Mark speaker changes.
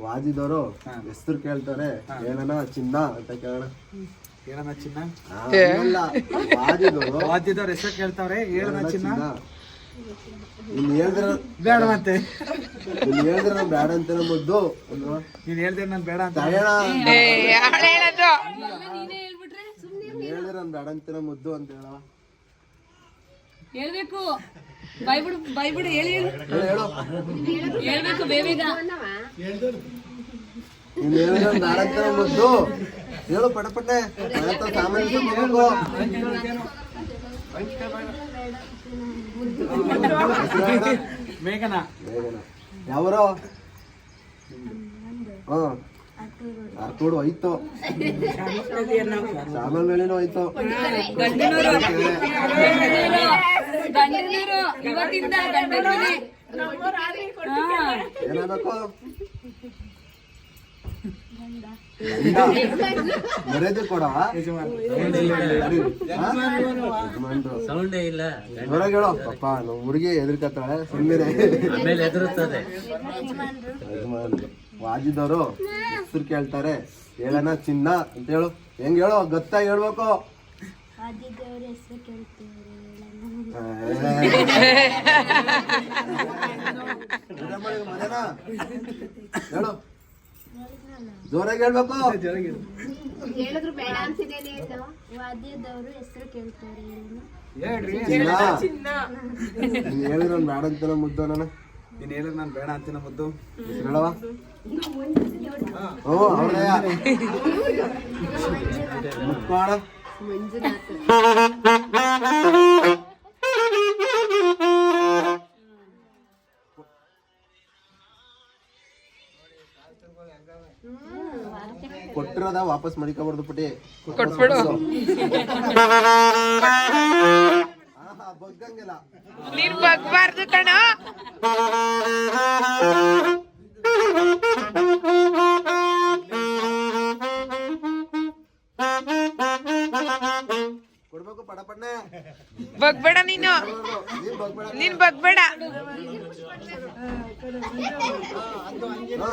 Speaker 1: ವಾಜಿದವರು ಹೆಸರು ಕೇಳ್ತಾರೆ, ಹೇಳನ ಚಿನ್ನ ಅಂತ ಕೇಳೋಣ.
Speaker 2: ಹೇಳನ ಚಿನ್ನ.
Speaker 1: ವಾಜಿದವ್ರ
Speaker 2: ಹೆಸರು ಕೇಳ್ತಾವ್ರೆ, ಹೇಳನ ಚಿನ್ನ.
Speaker 1: ಇಲ್ಲಿ ಹೇಳಿದ್ರೆ
Speaker 2: ಬೇಡ ಮತ್ತೆ,
Speaker 1: ಇಲ್ಲಿ ಹೇಳಿದ್ರೆ ಬೇಡ ಅಂತ ಮುದ್ದು.
Speaker 2: ನೀನ್ ಹೇಳ್ದೆ ನಾನು ಬೇಡ ಅಂತ.
Speaker 1: ಹೇಳಿದ್ರೆ ನಾನು ಬೇಡ ಅಂತ ಮುದ್ದು ಅಂತ ಹೇಳ.
Speaker 3: ಹೇಳ್ಬೇಕು, ಬೈಬಿಡು ಹೇಳಿ ಹೇಳ್ಬೇಕು ಬೇಗ.
Speaker 1: ನೀನ್ ಹೇಳಿದ್ರೆ ಬೇಡ ಅಂತ ಮುದ್ದು ಹೇಳು, ಪಟಪಟ್ಟೆ ಸಾಮಾನ್ಯ.
Speaker 2: ಮೇಘನಾ.
Speaker 1: ಯಾವರು? ಅರ್ಕೂಡು ಹೋಯ್ತು, ಸಾಮಾನ್ ಮೇಲೇನು ಹೋಯ್ತು. ಏನಾಗಬೇಕು? ಮರ್ಯಾದೆ ಕೊಡವ.
Speaker 4: ಸೌಂಡೇ ಇಲ್ಲ.
Speaker 1: ಹೊರಗೆ ಹೇಳೋ ಪಪ್ಪ, ನಾವು ಹುಡುಗಿ ಎದುರ್ಕತ್ತಾಳೆ, ಸುಮ್ಮನೆ
Speaker 4: ಎದುರುತ್ತದೆ.
Speaker 1: ವಾಜಿದವರು ಹೆಸರು ಕೇಳ್ತಾರೆ, ಹೇಳನ ಚಿನ್ನ ಅಂತ ಹೇಳು. ಹೆಂಗ್ ಹೇಳು, ಗೊತ್ತಾಗಿ ಹೇಳ್ಬೇಕು. ಹೇಳು, ಜೋರಾಗಿ ಹೇಳ್ಬೇಕು. ಹೇಳಿದ್ರೆ ನಾನು ಬೇಡ ಅಂತಾನ ಮುದ್ದು. ನಾನು
Speaker 2: ನೀನ್ ಹೇಳಿದ್ರೆ ನಾನು ಬೇಡ ಅಂತೀನ ಮುದ್ದು.
Speaker 1: ಹೇಳವ. ಅವ್ರೇ ಮುಕ್ಕೋಣ. ಕೊಟ್ಟಿರೋದ ವಾಪಸ್ ಮಡಿಕೋಬಾರ್ದು ಪುಟಿ,
Speaker 5: ಕೊಟ್ಬಿಡು.
Speaker 1: ಬಗ್ಗಂಗಿಲ್ಲ,
Speaker 5: ನೀನ್ ಬಗ್ಬಾರ್ದು ಕಣ.
Speaker 1: ಕೊಡ್ಬೇಕು ಪಡಪಣ್ಣೆ.
Speaker 5: ಬಗ್ಬೇಡ ನೀನು, ನೀನ್ ಬಗ್ಬೇಡ.
Speaker 1: ಹಾ